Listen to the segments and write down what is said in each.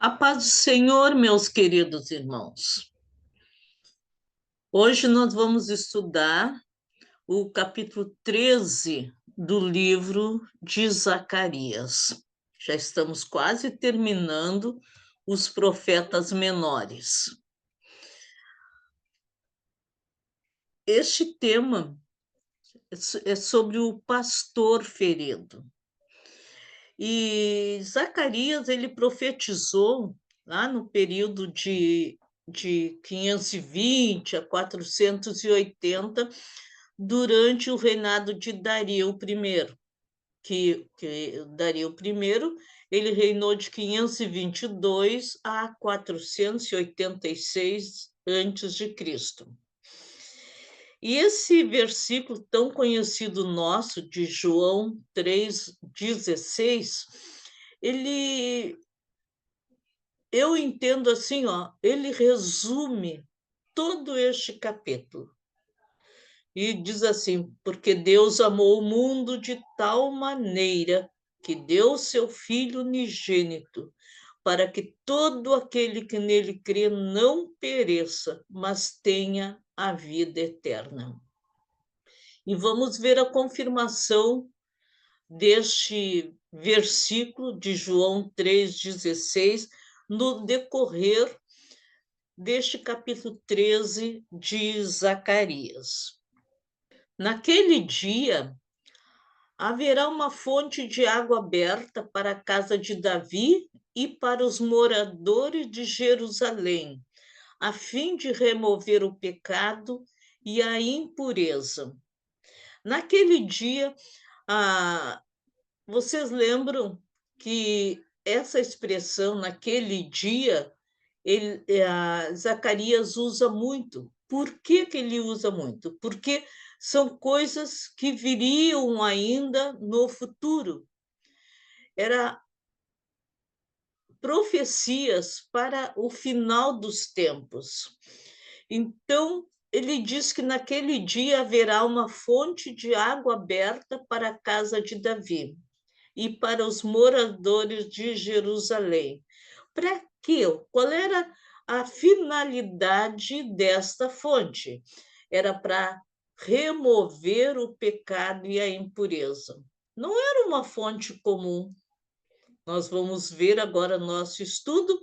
A paz do Senhor, meus queridos irmãos. Hoje nós vamos estudar o capítulo 13 do livro de Zacarias. Já estamos quase terminando os profetas menores. Este tema é sobre o pastor ferido. E Zacarias, ele profetizou lá no período de 520 a 480, durante o reinado de Dario I, que Dario I, ele reinou de 522 a 486 antes de Cristo. E esse versículo tão conhecido nosso, de João 3,16, eu entendo assim, ele resume todo este capítulo. E diz assim: porque Deus amou o mundo de tal maneira que deu seu Filho unigênito, para que todo aquele que nele crê não pereça, mas tenha a vida eterna. E vamos ver a confirmação deste versículo de João 3,16 no decorrer deste capítulo 13 de Zacarias. Naquele dia, haverá uma fonte de água aberta para a casa de Davi e para os moradores de Jerusalém, a fim de remover o pecado e a impureza. Naquele dia, vocês lembram que essa expressão, naquele dia, Zacarias usa muito. Por que ele usa muito? Porque são coisas que viriam ainda no futuro. Era profecias para o final dos tempos. Então, ele diz que naquele dia haverá uma fonte de água aberta para a casa de Davi e para os moradores de Jerusalém. Para quê? Qual era a finalidade desta fonte? Era para remover o pecado e a impureza. Não era uma fonte comum. Nós vamos ver agora no nosso estudo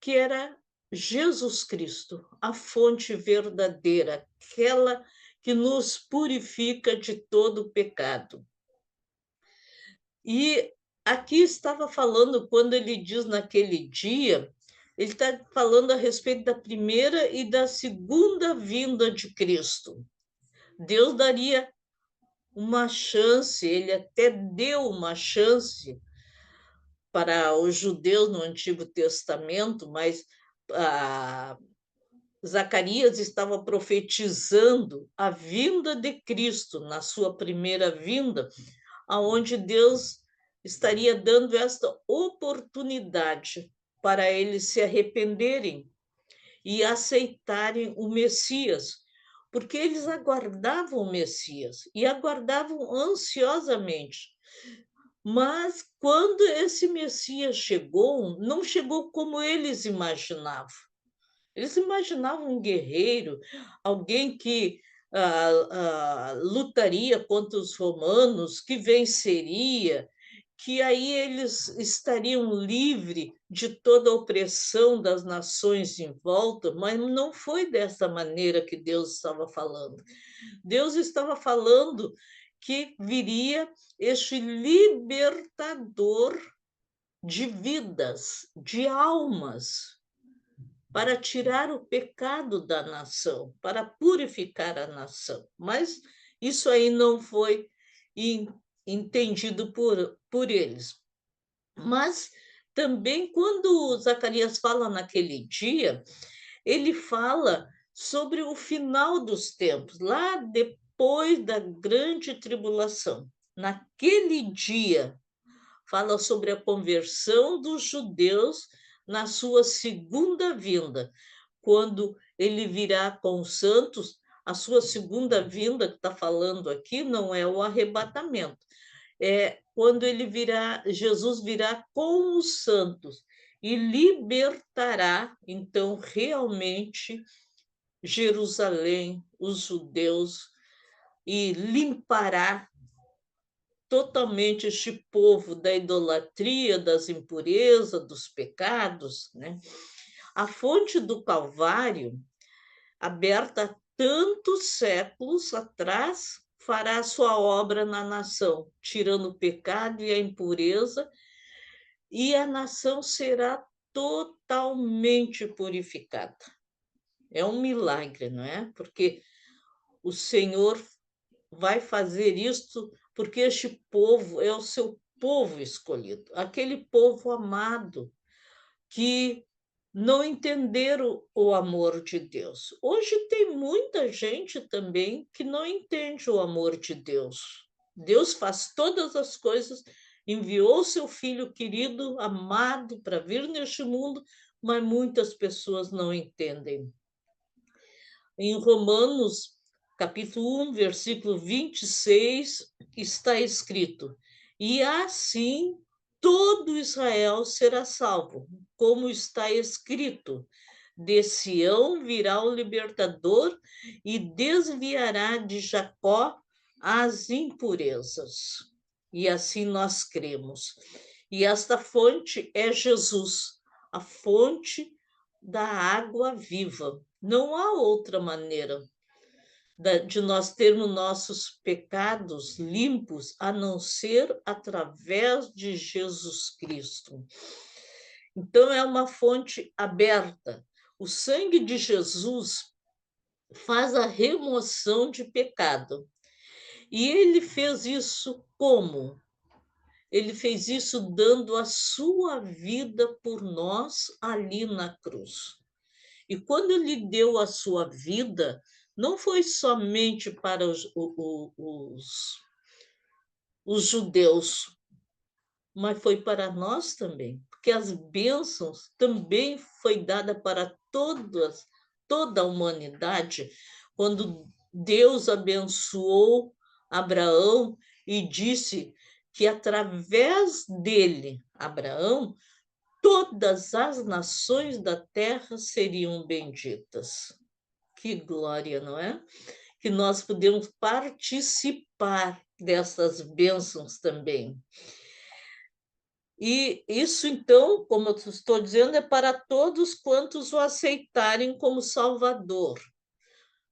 que era Jesus Cristo, a fonte verdadeira, aquela que nos purifica de todo o pecado. E aqui estava falando, quando ele diz naquele dia, ele está falando a respeito da primeira e da segunda vinda de Cristo. Deus daria uma chance, ele até deu uma chance para os judeus no Antigo Testamento, mas Zacarias estava profetizando a vinda de Cristo na sua primeira vinda, aonde Deus estaria dando esta oportunidade para eles se arrependerem e aceitarem o Messias, porque eles aguardavam o Messias e aguardavam ansiosamente. Mas quando esse Messias chegou, não chegou como eles imaginavam. Eles imaginavam um guerreiro, alguém que lutaria contra os romanos, que venceria, que aí eles estariam livres de toda a opressão das nações em volta, mas não foi dessa maneira que Deus estava falando. Deus estava falando que viria este libertador de vidas, de almas, para tirar o pecado da nação, para purificar a nação. Mas isso aí não foi entendido por eles. Mas também, quando Zacarias fala naquele dia, ele fala sobre o final dos tempos, lá depois da grande tribulação. Naquele dia, fala sobre a conversão dos judeus na sua segunda vinda, quando ele virá com os santos. A sua segunda vinda, que está falando aqui, não é o arrebatamento, é quando ele virá, Jesus virá com os santos e libertará, então, realmente Jerusalém, os judeus, e limpará totalmente este povo da idolatria, das impurezas, dos pecados, né? A fonte do Calvário, aberta há tantos séculos atrás, fará sua obra na nação, tirando o pecado e a impureza, e a nação será totalmente purificada. É um milagre, não é? Porque o Senhor vai fazer isto porque este povo é o seu povo escolhido, aquele povo amado que não entenderam o amor de Deus. Hoje tem muita gente também que não entende o amor de Deus. Deus faz todas as coisas, enviou seu filho querido, amado, para vir neste mundo, mas muitas pessoas não entendem. Em Romanos, capítulo 1, versículo 26, está escrito: e assim todo Israel será salvo, como está escrito: de Sião virá o libertador e desviará de Jacó as impurezas. E assim nós cremos. E esta fonte é Jesus, a fonte da água viva. Não há outra maneira de nós termos nossos pecados limpos a não ser através de Jesus Cristo. Então, é uma fonte aberta. O sangue de Jesus faz a remoção de pecado. E ele fez isso como? Ele fez isso dando a sua vida por nós ali na cruz. E quando ele deu a sua vida, não foi somente para os judeus, mas foi para nós também, porque as bênçãos também foi dada para toda a humanidade, quando Deus abençoou Abraão e disse que através dele, Abraão, todas as nações da terra seriam benditas. Que glória, não é? Que nós podemos participar dessas bênçãos também. E isso, então, como eu estou dizendo, é para todos quantos o aceitarem como Salvador,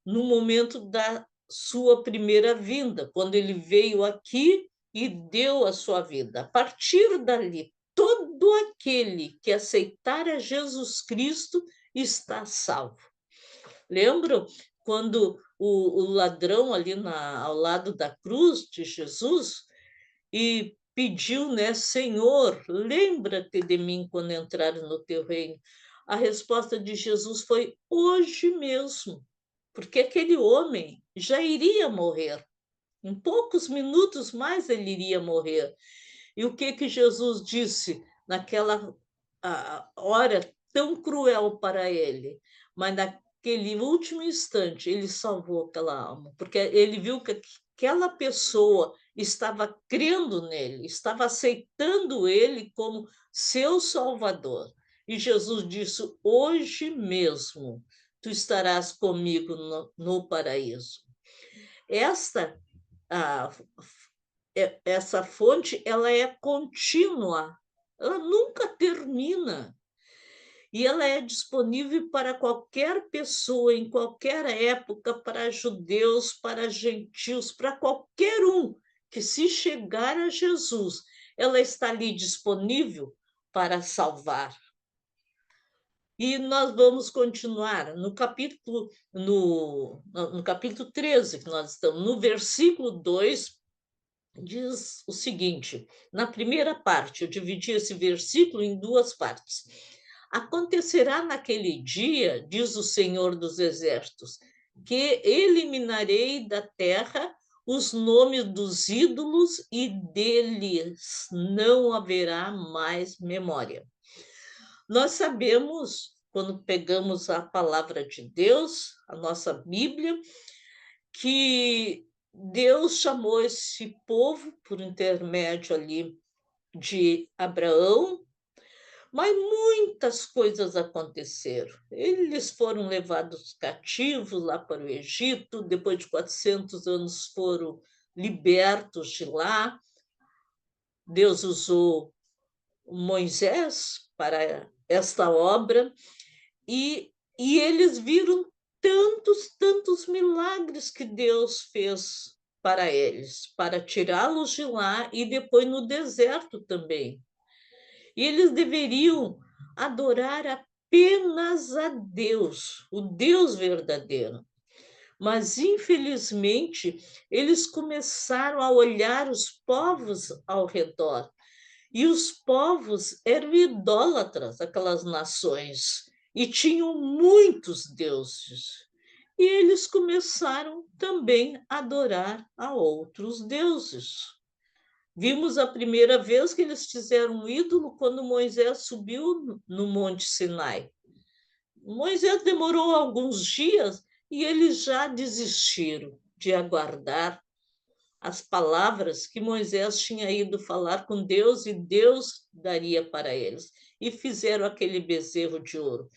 no momento da sua primeira vinda, quando ele veio aqui e deu a sua vida. A partir dali, todo aquele que aceitar a Jesus Cristo está salvo. Lembram quando o ladrão ali ao lado da cruz de Jesus e pediu, né, Senhor, lembra-te de mim quando entrar no teu reino? A resposta de Jesus foi hoje mesmo, porque aquele homem já iria morrer. Em poucos minutos mais ele iria morrer. E o que Jesus disse naquela hora tão cruel para ele? Mas naquele último instante ele salvou aquela alma, porque ele viu que aquela pessoa estava crendo nele, estava aceitando ele como seu Salvador. E Jesus disse: hoje mesmo tu estarás comigo no paraíso. Esta a, essa fonte ela é contínua, ela nunca termina. E ela é disponível para qualquer pessoa, em qualquer época, para judeus, para gentios, para qualquer um que se chegar a Jesus, ela está ali disponível para salvar. E nós vamos continuar no capítulo 13, que nós estamos, no versículo 2, diz o seguinte, na primeira parte, eu dividi esse versículo em duas partes. Acontecerá naquele dia, diz o Senhor dos Exércitos, que eliminarei da terra os nomes dos ídolos e deles não haverá mais memória. Nós sabemos, quando pegamos a palavra de Deus, a nossa Bíblia, que Deus chamou esse povo por intermédio ali de Abraão Mas muitas coisas aconteceram. Eles foram levados cativos lá para o Egito, depois de 400 anos foram libertos de lá. Deus usou Moisés para esta obra e eles viram tantos milagres que Deus fez para eles, para tirá-los de lá e depois no deserto também. E eles deveriam adorar apenas a Deus, o Deus verdadeiro. Mas, infelizmente, eles começaram a olhar os povos ao redor. E os povos eram idólatras, aquelas nações, e tinham muitos deuses. E eles começaram também a adorar a outros deuses. Vimos a primeira vez que eles fizeram um ídolo quando Moisés subiu no Monte Sinai. Moisés demorou alguns dias e eles já desistiram de aguardar as palavras que Moisés tinha ido falar com Deus e Deus daria para eles. E fizeram aquele bezerro de ouro.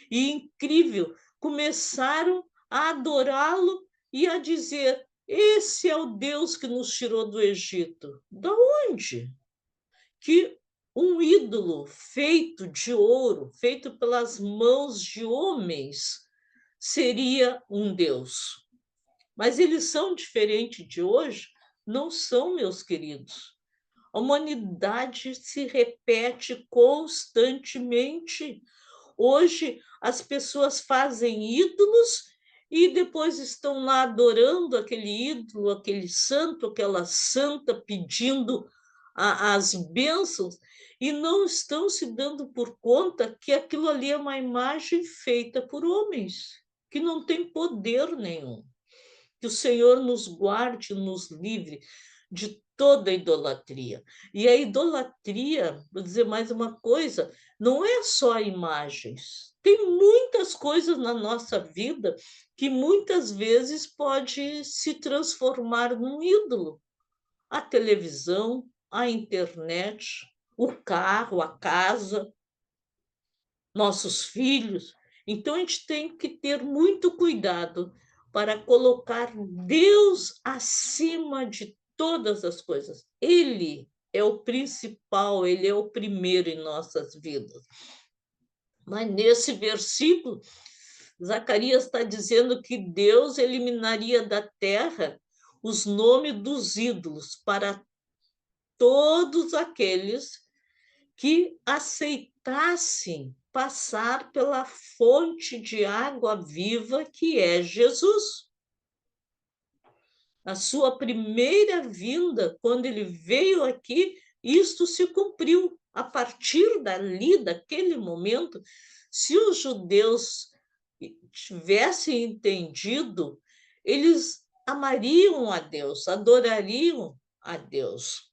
E incrível, começaram a adorá-lo e a dizer: esse é o Deus que nos tirou do Egito. Da onde? Que um ídolo feito de ouro, feito pelas mãos de homens, seria um Deus. Mas eles são diferentes de hoje? Não são, meus queridos. A humanidade se repete constantemente. Hoje, as pessoas fazem ídolos e depois estão lá adorando aquele ídolo, aquele santo, aquela santa, pedindo as bênçãos e não estão se dando por conta que aquilo ali é uma imagem feita por homens, que não tem poder nenhum. Que o Senhor nos guarde, nos livre de toda idolatria. E a idolatria, vou dizer mais uma coisa, não é só imagens. Tem muitas coisas na nossa vida que muitas vezes pode se transformar num ídolo. A televisão, a internet, o carro, a casa, nossos filhos. Então, a gente tem que ter muito cuidado para colocar Deus acima de todas as coisas. Ele é o principal, ele é o primeiro em nossas vidas. Mas nesse versículo, Zacarias está dizendo que Deus eliminaria da terra os nomes dos ídolos para todos aqueles que aceitassem passar pela fonte de água viva que é Jesus. Na sua primeira vinda, quando ele veio aqui, isto se cumpriu. A partir dali, daquele momento, se os judeus tivessem entendido, eles amariam a Deus, adorariam a Deus.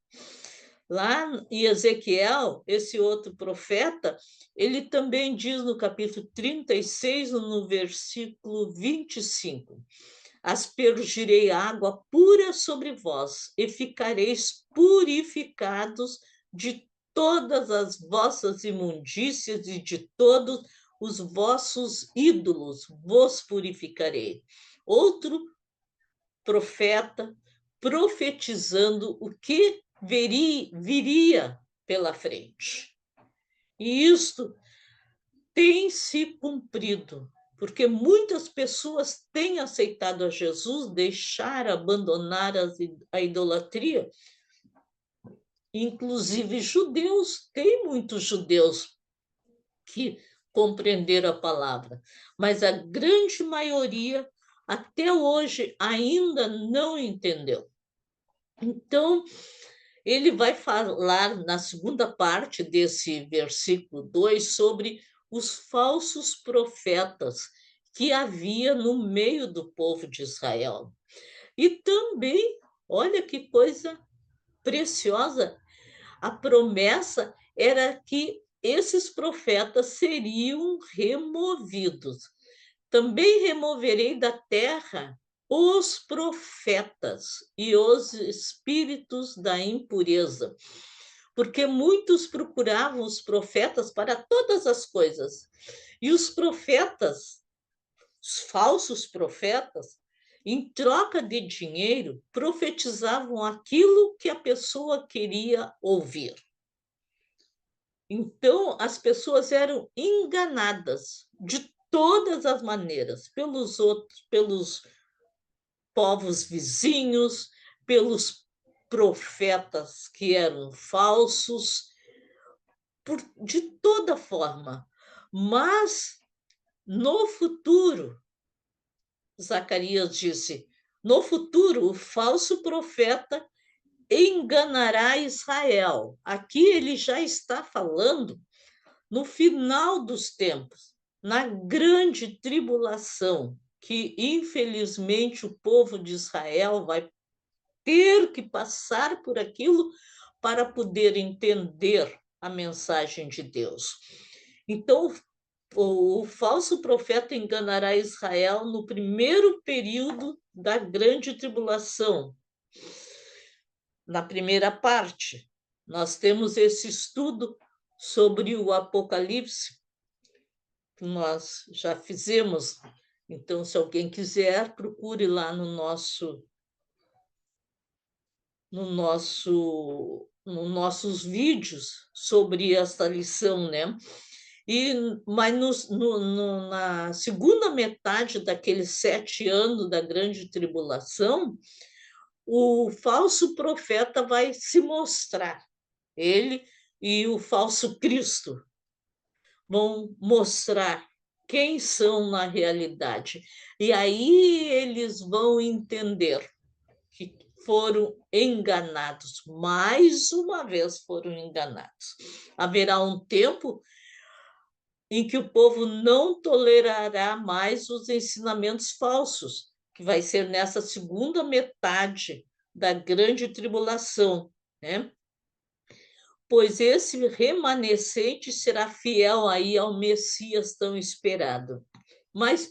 Lá em Ezequiel, esse outro profeta, ele também diz no capítulo 36, no versículo 25: aspergirei água pura sobre vós, e ficareis purificados de todas as vossas imundícias e de todos os vossos ídolos, vos purificarei. Outro profeta profetizando o que viria pela frente. E isto tem se cumprido, porque muitas pessoas têm aceitado a Jesus, deixar, abandonar a idolatria, inclusive judeus, tem muitos judeus que compreenderam a palavra, mas a grande maioria até hoje ainda não entendeu. Então, ele vai falar na segunda parte desse versículo 2 sobre os falsos profetas que havia no meio do povo de Israel. E também, olha que coisa preciosa, a promessa era que esses profetas seriam removidos. Também removerei da terra os profetas e os espíritos da impureza, porque muitos procuravam os profetas para todas as coisas. E os profetas, os falsos profetas, em troca de dinheiro, profetizavam aquilo que a pessoa queria ouvir. Então, as pessoas eram enganadas de todas as maneiras, pelos outros, pelos povos vizinhos, pelos profetas que eram falsos, de toda forma. Mas, no futuro, Zacarias disse, no futuro, o falso profeta enganará Israel. Aqui ele já está falando no final dos tempos, na grande tribulação, que infelizmente o povo de Israel vai ter que passar por aquilo para poder entender a mensagem de Deus. Então, o falso profeta enganará Israel no primeiro período da grande tribulação. Na primeira parte, nós temos esse estudo sobre o Apocalipse, que nós já fizemos. Então, se alguém quiser, procure lá nos nossos vídeos sobre essa lição, né? Mas na segunda metade daqueles 7 anos da grande tribulação, o falso profeta vai se mostrar. Ele e o falso Cristo vão mostrar quem são na realidade. E aí eles vão entender que foram enganados, mais uma vez foram enganados. Haverá um tempo em que o povo não tolerará mais os ensinamentos falsos, que vai ser nessa segunda metade da grande tribulação, né? Pois esse remanescente será fiel aí ao Messias tão esperado. Mas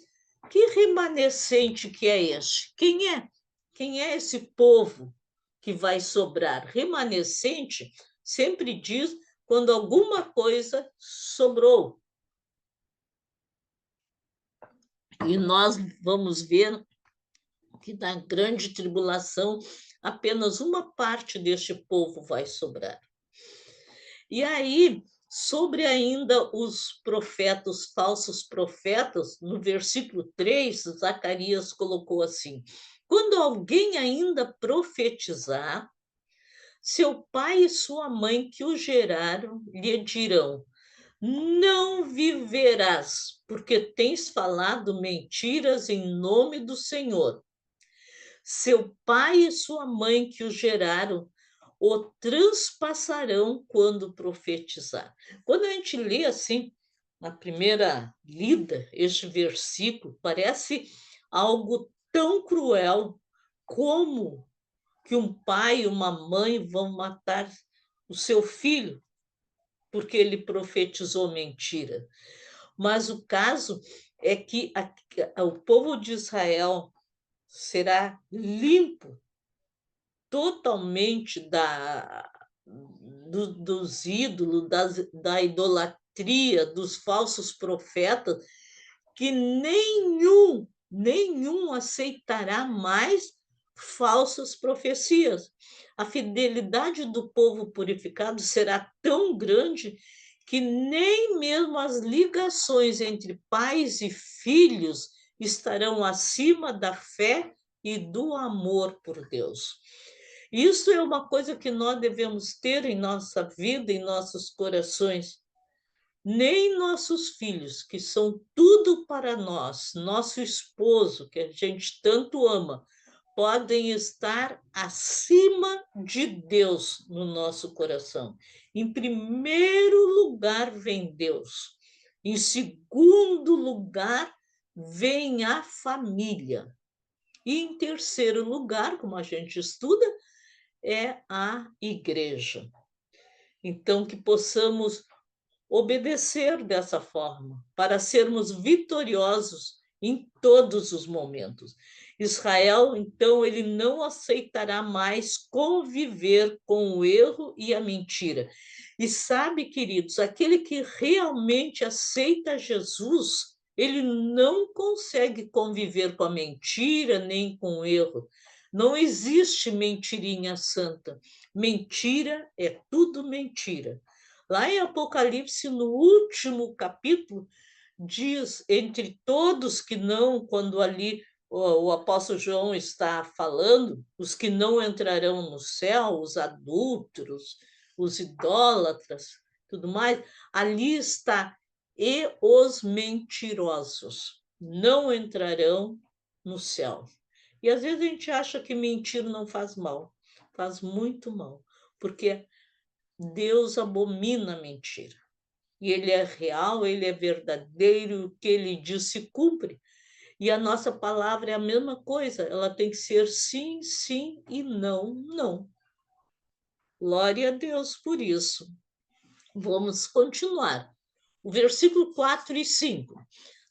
que remanescente que é este? Quem é? Quem é esse povo que vai sobrar? Remanescente sempre diz quando alguma coisa sobrou. E nós vamos ver que na grande tribulação apenas uma parte deste povo vai sobrar. E aí, sobre ainda os profetas, os falsos profetas, no versículo 3, Zacarias colocou assim: quando alguém ainda profetizar, seu pai e sua mãe que o geraram lhe dirão: não viverás, porque tens falado mentiras em nome do Senhor. Seu pai e sua mãe que o geraram o transpassarão quando profetizar. Quando a gente lê assim, na primeira lida, este versículo, parece algo tão cruel como que um pai e uma mãe vão matar o seu filho porque ele profetizou mentira. Mas o caso é que o povo de Israel será limpo totalmente dos ídolos, da idolatria, dos falsos profetas, que nenhum aceitará mais falsas profecias. A fidelidade do povo purificado será tão grande que nem mesmo as ligações entre pais e filhos estarão acima da fé e do amor por Deus. Isso é uma coisa que nós devemos ter em nossa vida, em nossos corações. Nem nossos filhos, que são tudo para nós, nosso esposo, que a gente tanto ama, podem estar acima de Deus no nosso coração. Em primeiro lugar vem Deus. Em segundo lugar vem a família. E em terceiro lugar, como a gente estuda, é a igreja. Então, que possamos obedecer dessa forma, para sermos vitoriosos em todos os momentos. Israel, então, ele não aceitará mais conviver com o erro e a mentira. E sabe, queridos, aquele que realmente aceita Jesus, ele não consegue conviver com a mentira nem com o erro. Não existe mentirinha santa. Mentira é tudo mentira. Lá em Apocalipse, no último capítulo, diz entre todos que não, quando ali o apóstolo João está falando, os que não entrarão no céu, os adúlteros, os idólatras, tudo mais, ali está, e os mentirosos não entrarão no céu. E às vezes a gente acha que mentir não faz mal, faz muito mal, porque Deus abomina a mentira. E ele é real, ele é verdadeiro, o que ele diz se cumpre. E a nossa palavra é a mesma coisa, ela tem que ser sim, sim e não, não. Glória a Deus por isso. Vamos continuar. O versículo 4 e 5.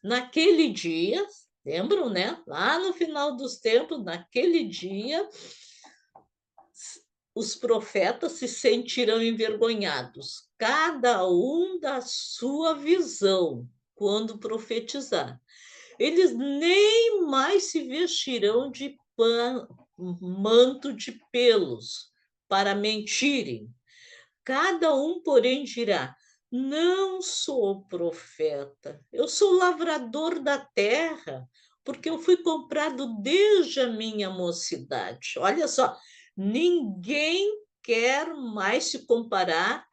Naquele dia, lembram, né? Lá no final dos tempos, naquele dia, os profetas se sentirão envergonhados, cada um da sua visão, quando profetizar. Eles nem mais se vestirão de manto de pelos para mentirem. Cada um, porém, dirá: não sou profeta, eu sou lavrador da terra, porque eu fui comprado desde a minha mocidade. Olha só, ninguém quer mais se comparar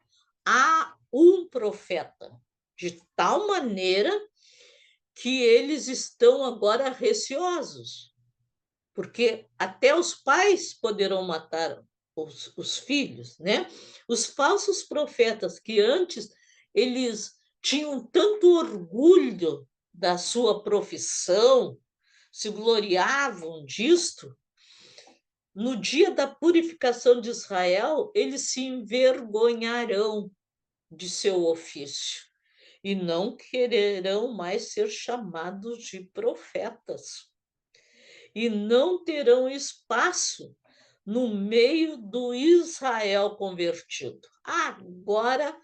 a um profeta, de tal maneira que eles estão agora receosos, porque até os pais poderão matar os filhos, né? Os falsos profetas que antes eles tinham tanto orgulho da sua profissão, se gloriavam disto, no dia da purificação de Israel, eles se envergonharão de seu ofício e não quererão mais ser chamados de profetas e não terão espaço no meio do Israel convertido. Agora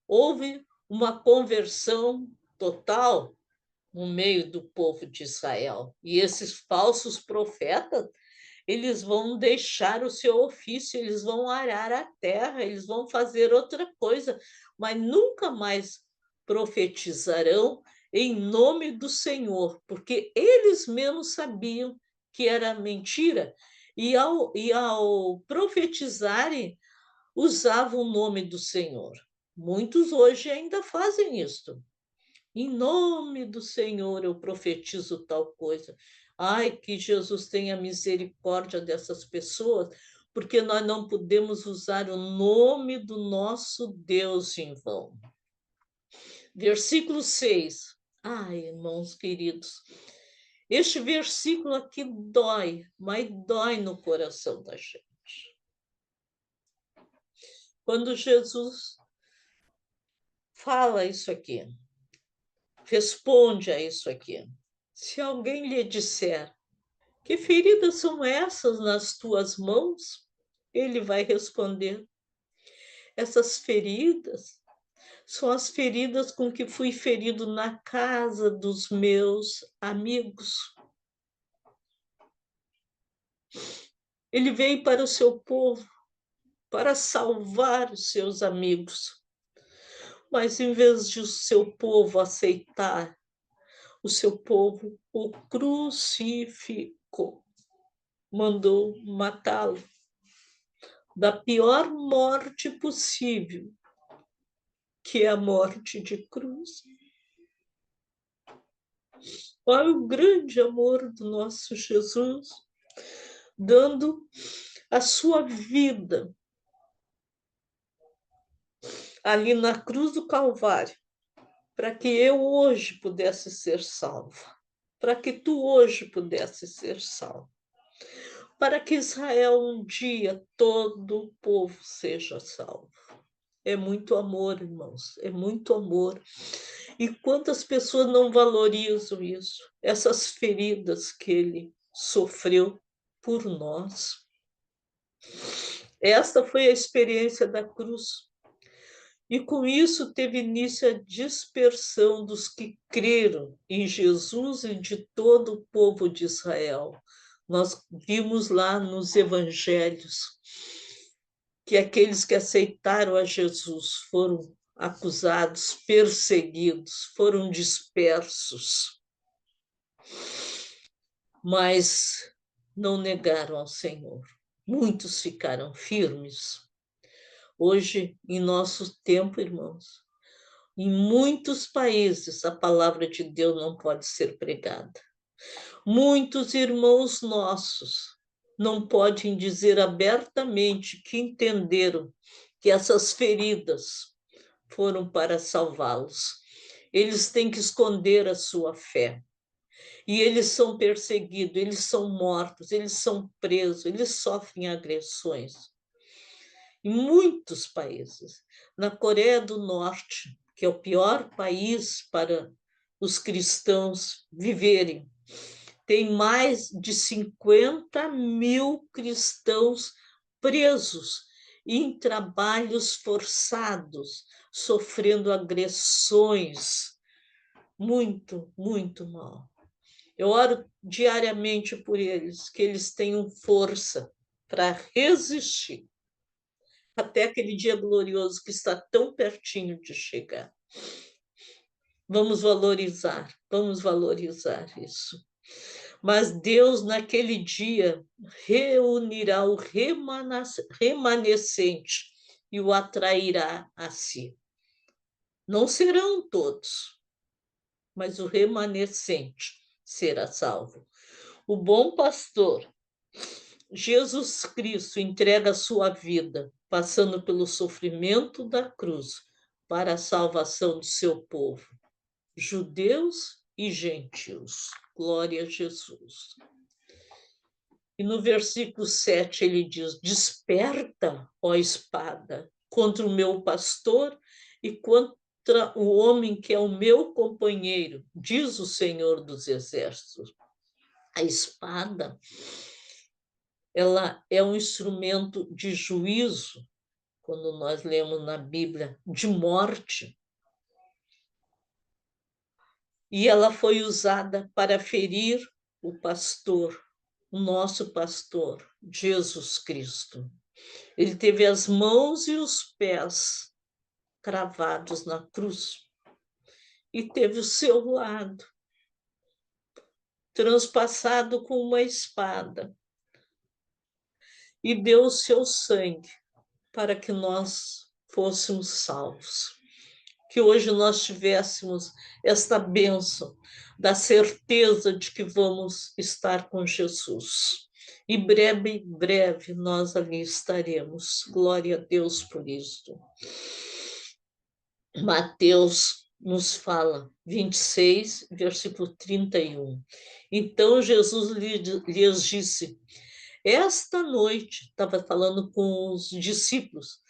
houve uma conversão total no meio do povo de Israel. E esses falsos profetas, eles vão deixar o seu ofício, eles vão arar a terra, eles vão fazer outra coisa, mas nunca mais profetizarão em nome do Senhor, porque eles mesmos sabiam que era mentira, e ao profetizarem, usavam o nome do Senhor. Muitos hoje ainda fazem isto. Em nome do Senhor eu profetizo tal coisa. Ai, que Jesus tenha misericórdia dessas pessoas, porque nós não podemos usar o nome do nosso Deus em vão. Versículo 6. Ai, irmãos queridos, este versículo aqui dói, mas dói no coração da gente. Quando Jesus fala isso aqui, responde a isso aqui. Se alguém lhe disser: que feridas são essas nas tuas mãos? Ele vai responder: essas feridas são as feridas com que fui ferido na casa dos meus amigos. Ele veio para o seu povo, para salvar os seus amigos. Mas em vez de o seu povo aceitar, o seu povo o crucificou, mandou matá-lo da pior morte possível, que é a morte de cruz. Olha o grande amor do nosso Jesus, dando a sua vida ali na cruz do Calvário, para que eu hoje pudesse ser salvo, para que tu hoje pudesse ser salvo, para que Israel um dia, todo o povo seja salvo. É muito amor, irmãos, é muito amor. E quantas pessoas não valorizam isso, essas feridas que ele sofreu por nós. Esta foi a experiência da cruz. E com isso teve início a dispersão dos que creram em Jesus e de todo o povo de Israel. Nós vimos lá nos evangelhos que aqueles que aceitaram a Jesus foram acusados, perseguidos, foram dispersos, mas não negaram ao Senhor. Muitos ficaram firmes. Hoje, em nosso tempo, irmãos, em muitos países, a palavra de Deus não pode ser pregada. Muitos irmãos nossos não podem dizer abertamente que entenderam que essas feridas foram para salvá-los. Eles têm que esconder a sua fé. E eles são perseguidos, eles são mortos, eles são presos, eles sofrem agressões. Em muitos países. Na Coreia do Norte, que é o pior país para os cristãos viverem, tem mais de 50 mil cristãos presos em trabalhos forçados, sofrendo agressões. Muito, muito mal. Eu oro diariamente por eles, que eles tenham força para resistir até aquele dia glorioso que está tão pertinho de chegar. Vamos valorizar isso. Mas Deus, naquele dia, reunirá o remanescente e o atrairá a si. Não serão todos, mas o remanescente será salvo. O bom pastor, Jesus Cristo, entrega a sua vida, passando pelo sofrimento da cruz, para a salvação do seu povo, judeus e gentios. Glória a Jesus. E no versículo 7 ele diz: desperta, ó espada, contra o meu pastor e contra o homem que é o meu companheiro, diz o Senhor dos Exércitos. A espada, ela é um instrumento de juízo, quando nós lemos na Bíblia, de morte. E ela foi usada para ferir o pastor, o nosso pastor, Jesus Cristo. Ele teve as mãos e os pés cravados na cruz e teve o seu lado transpassado com uma espada e deu o seu sangue para que nós fôssemos salvos. Que hoje nós tivéssemos esta bênção da certeza de que vamos estar com Jesus. E breve, breve nós ali estaremos. Glória a Deus por isso. Mateus nos fala, 26, versículo 31. Então Jesus lhes disse: esta noite, estava falando com os discípulos,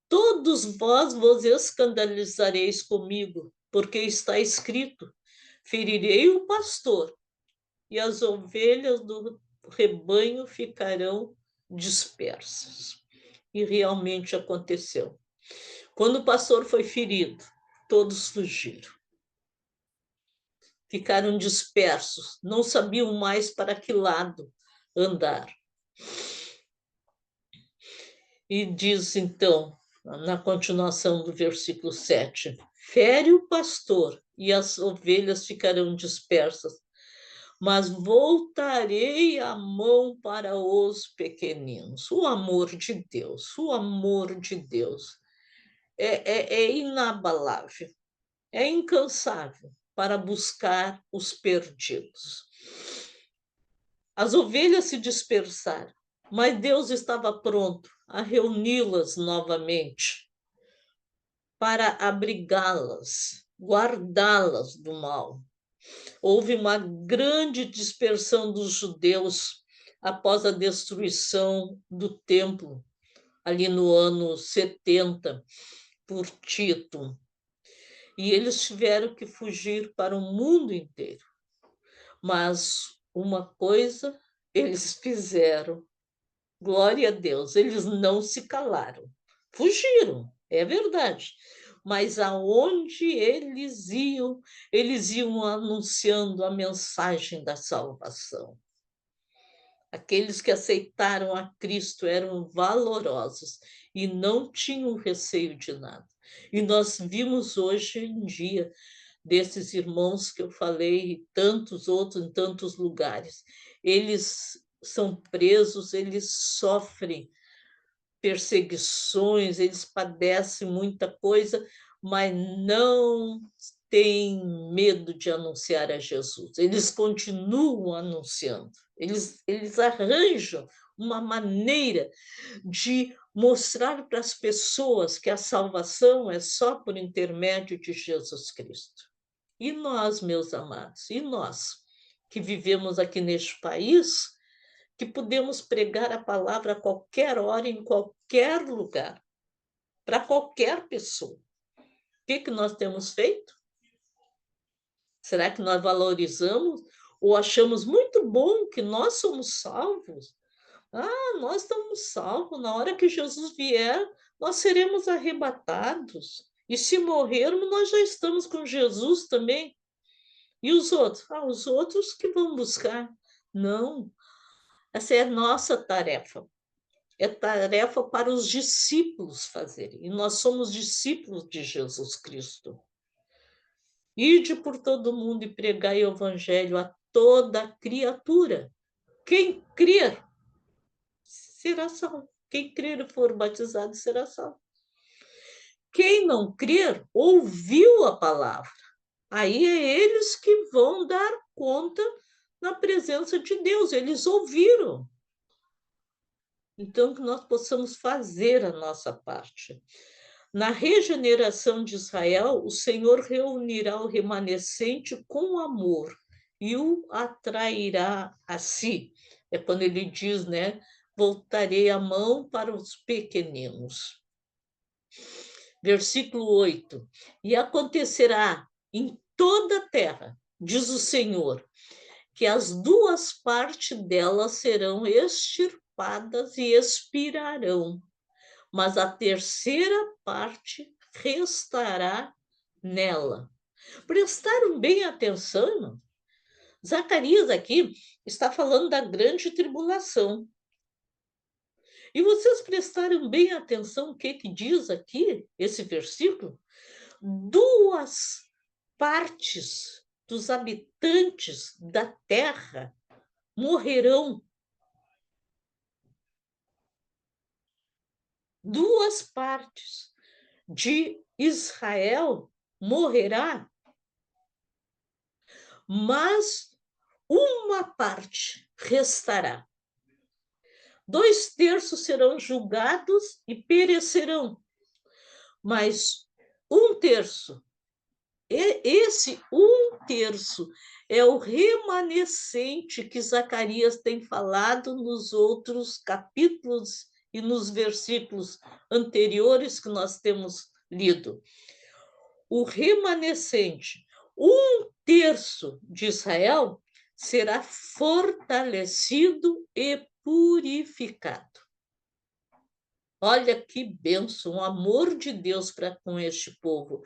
todos vos escandalizareis comigo, porque está escrito: ferirei o pastor, e as ovelhas do rebanho ficarão dispersas. E realmente aconteceu. Quando o pastor foi ferido, todos fugiram. Ficaram dispersos, não sabiam mais para que lado andar. E diz então, na continuação do versículo 7, fere o pastor e as ovelhas ficarão dispersas, mas voltarei a mão para os pequeninos. O amor de Deus, o amor de Deus é inabalável, é incansável para buscar os perdidos. As ovelhas se dispersaram, mas Deus estava pronto a reuni-las novamente para abrigá-las, guardá-las do mal. Houve uma grande dispersão dos judeus após a destruição do templo, ali no ano 70, por Tito. E eles tiveram que fugir para o mundo inteiro. Mas uma coisa eles fizeram, glória a Deus, eles não se calaram. Fugiram, é verdade. Mas aonde eles iam anunciando a mensagem da salvação. Aqueles que aceitaram a Cristo eram valorosos e não tinham receio de nada. E nós vimos hoje em dia desses irmãos que eu falei, e tantos outros em tantos lugares. Eles são presos, eles sofrem perseguições, eles padecem muita coisa, mas não têm medo de anunciar a Jesus. Eles continuam anunciando. Eles arranjam uma maneira de mostrar para as pessoas que a salvação é só por intermédio de Jesus Cristo. E nós, meus amados, e nós que vivemos aqui neste país, que podemos pregar a palavra a qualquer hora, em qualquer lugar, para qualquer pessoa. O que nós temos feito? Será que nós valorizamos ou achamos muito bom que nós somos salvos? Ah, nós estamos salvos. Na hora que Jesus vier, nós seremos arrebatados. E se morrermos, nós já estamos com Jesus também. E os outros? Ah, os outros que vão buscar. Não, essa é a nossa tarefa. É tarefa para os discípulos fazerem. E nós somos discípulos de Jesus Cristo. Ide por todo mundo e pregai o evangelho a toda criatura. Quem crer será salvo. Quem crer e for batizado será salvo. Quem não crer, ouviu a palavra. Aí é eles que vão dar conta na presença de Deus. Eles ouviram. Então, que nós possamos fazer a nossa parte. Na regeneração de Israel, o Senhor reunirá o remanescente com amor e o atrairá a si. É quando ele diz, né? Voltarei a mão para os pequeninos. Versículo 8. E acontecerá em toda a terra, diz o Senhor, que as duas partes dela serão extirpadas e expirarão, mas a terceira parte restará nela. Prestaram bem atenção, irmão? Zacarias aqui está falando da grande tribulação. E vocês prestaram bem atenção o que diz aqui, esse versículo? Duas partes dos habitantes da terra morrerão. Duas partes de Israel morrerá, mas uma parte restará. 2/3 serão julgados e perecerão, mas 1/3, esse 1/3 é o remanescente que Zacarias tem falado nos outros capítulos e nos versículos anteriores que nós temos lido. O remanescente, 1/3 de Israel, será fortalecido e purificado. Olha que bênção, o amor de Deus para com este povo.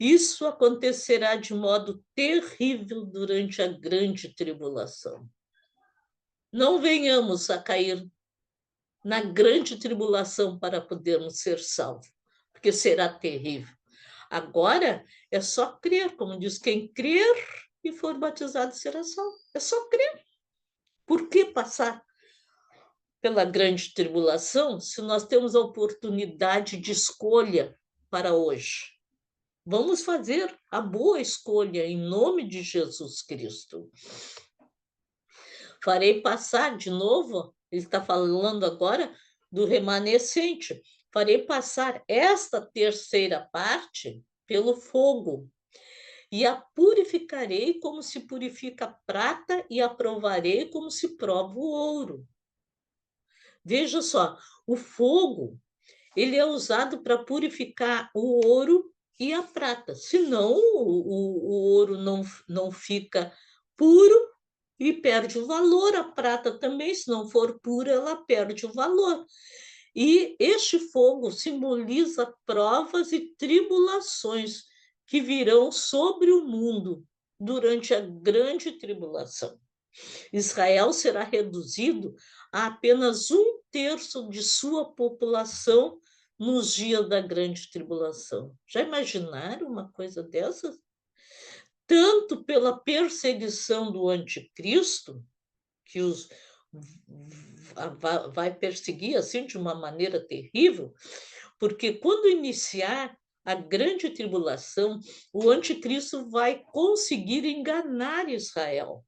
Isso acontecerá de modo terrível durante a grande tribulação. Não venhamos a cair na grande tribulação para podermos ser salvos, porque será terrível. Agora é só crer, como diz, quem crer e for batizado será salvo. É só crer. Por que passar pela grande tribulação se nós temos a oportunidade de escolha para hoje? Vamos fazer a boa escolha em nome de Jesus Cristo. Farei passar de novo, ele está falando agora do remanescente. Farei passar esta terceira parte pelo fogo e a purificarei como se purifica a prata e a provarei como se prova o ouro. Veja só, o fogo, ele é usado para purificar o ouro e a prata, senão o ouro não fica puro e perde o valor. A prata também, se não for pura, ela perde o valor. E este fogo simboliza provas e tribulações que virão sobre o mundo durante a grande tribulação. Israel será reduzido a apenas 1/3 de sua população nos dias da grande tribulação. Já imaginaram uma coisa dessas? Tanto pela perseguição do anticristo, que os vai perseguir assim de uma maneira terrível, porque quando iniciar a grande tribulação, o anticristo vai conseguir enganar Israel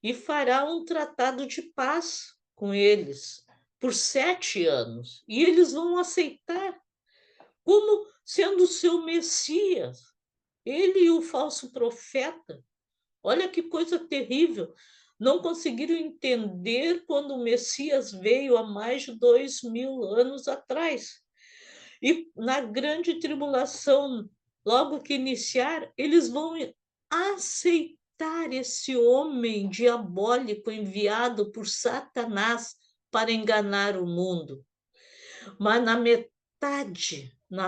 e fará um tratado de paz com eles por 7 anos. E eles vão aceitar como sendo o seu Messias, ele e o falso profeta. Olha que coisa terrível. Não conseguiram entender quando o Messias veio há mais de 2000 anos atrás. E na grande tribulação, logo que iniciar, eles vão aceitar esse homem diabólico enviado por Satanás para enganar o mundo. Mas na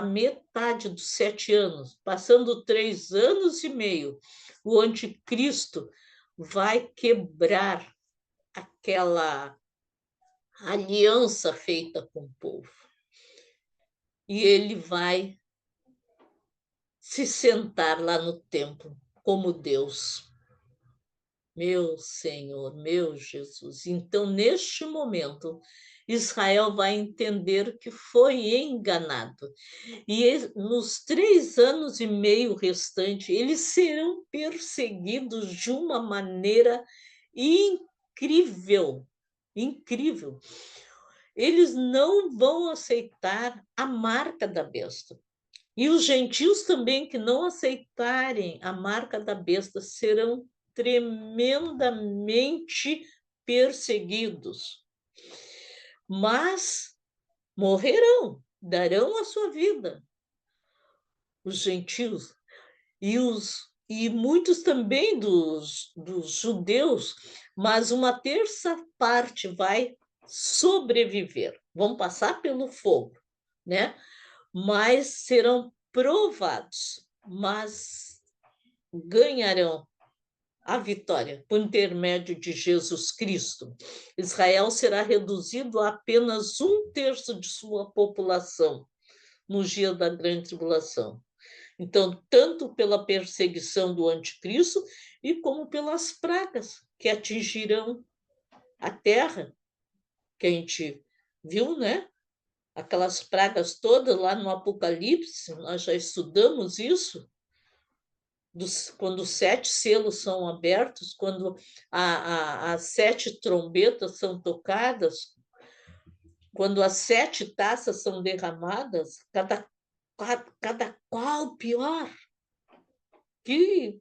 metade dos 7 anos, passando 3 anos e meio, o anticristo vai quebrar aquela aliança feita com o povo. E ele vai se sentar lá no templo como Deus. Meu Senhor, meu Jesus. Então, neste momento, Israel vai entender que foi enganado. E nos 3 anos e meio restantes, eles serão perseguidos de uma maneira incrível. Incrível. Eles não vão aceitar a marca da besta. E os gentios também que não aceitarem a marca da besta serão tremendamente perseguidos. Mas morrerão, darão a sua vida. Os gentios e muitos também dos judeus, mas uma terça parte vai sobreviver, vão passar pelo fogo, né? Mas serão provados, mas ganharão a vitória por intermédio de Jesus Cristo. Israel será reduzido a apenas 1/3 de sua população nos dias da grande tribulação. Então, tanto pela perseguição do anticristo e como pelas pragas que atingirão a terra, que a gente viu, né? Aquelas pragas todas lá no Apocalipse, nós já estudamos isso, quando os 7 selos são abertos, quando as 7 trombetas são tocadas, quando as 7 taças são derramadas, cada qual pior, que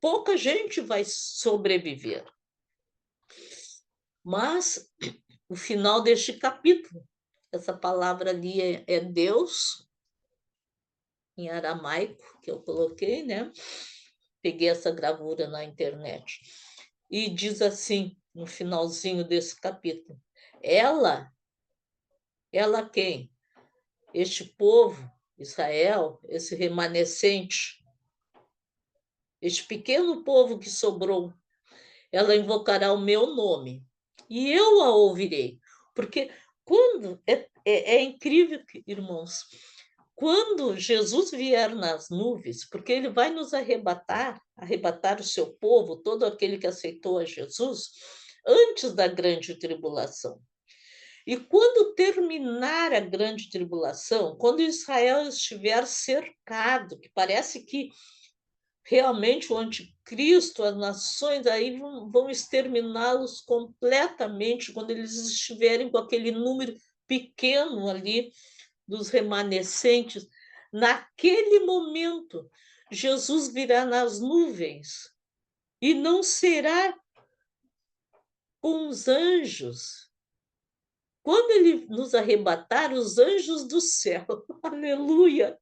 pouca gente vai sobreviver. Mas o final deste capítulo, essa palavra ali é Deus, em aramaico, que eu coloquei, né? Peguei essa gravura na internet. E diz assim, no finalzinho desse capítulo: ela quem? Este povo, Israel, esse remanescente, este pequeno povo que sobrou, ela invocará o meu nome e eu a ouvirei. Porque quando é incrível, irmãos, quando Jesus vier nas nuvens, porque ele vai nos arrebatar o seu povo, todo aquele que aceitou a Jesus, antes da grande tribulação. E quando terminar a grande tribulação, quando Israel estiver cercado, que parece que realmente o anticristo, as nações aí vão exterminá-los completamente, quando eles estiverem com aquele número pequeno ali dos remanescentes, naquele momento, Jesus virá nas nuvens e não será com os anjos, quando ele nos arrebatar, os anjos do céu, aleluia,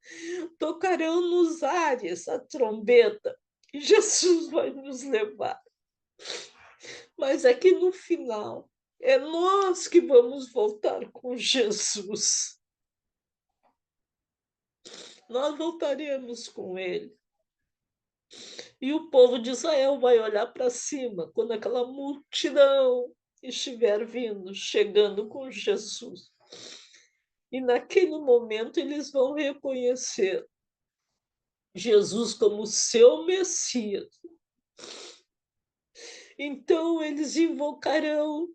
tocarão nos ares a trombeta e Jesus vai nos levar. Mas aqui no final, é nós que vamos voltar com Jesus. Nós voltaremos com ele. E o povo de Israel vai olhar para cima quando aquela multidão estiver vindo, chegando com Jesus. E naquele momento eles vão reconhecer Jesus como seu Messias. Então eles invocarão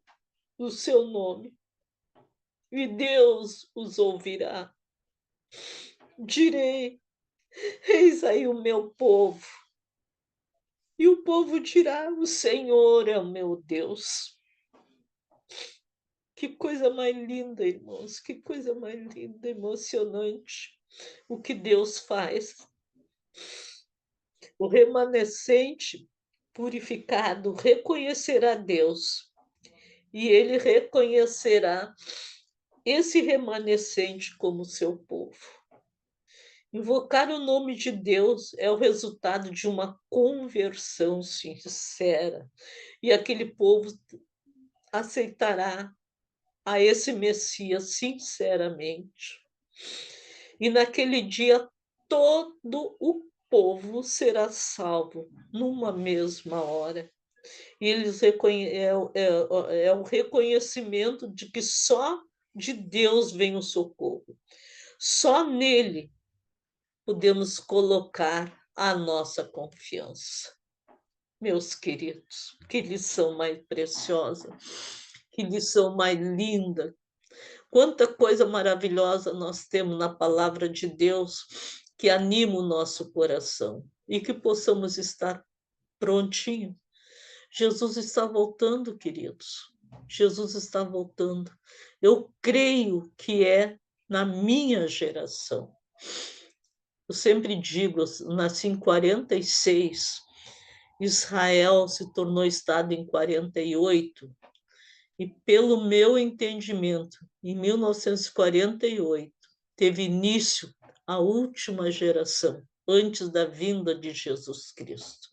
o seu nome e Deus os ouvirá. Direi: eis aí o meu povo. E o povo dirá: o Senhor é o meu Deus. Que coisa mais linda, irmãos, que coisa mais linda, emocionante o que Deus faz. O remanescente purificado reconhecerá Deus e ele reconhecerá esse remanescente como seu povo. Invocar o nome de Deus é o resultado de uma conversão sincera, e aquele povo aceitará a esse Messias sinceramente. E naquele dia todo o povo será salvo numa mesma hora. E eles é o reconhecimento de que só de Deus vem o socorro. Só nele podemos colocar a nossa confiança. Meus queridos, que lição mais preciosa, que lição mais linda. Quanta coisa maravilhosa nós temos na palavra de Deus que anima o nosso coração e que possamos estar prontinho. Jesus está voltando, queridos. Jesus está voltando. Eu creio que é na minha geração. Eu sempre digo, eu nasci em 46, Israel se tornou Estado em 48, e pelo meu entendimento, em 1948, teve início a última geração, antes da vinda de Jesus Cristo.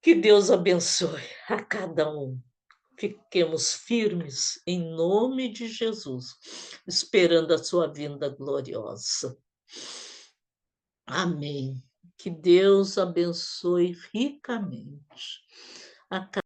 Que Deus abençoe a cada um. Fiquemos firmes em nome de Jesus, esperando a sua vinda gloriosa. Amém. Que Deus abençoe ricamente a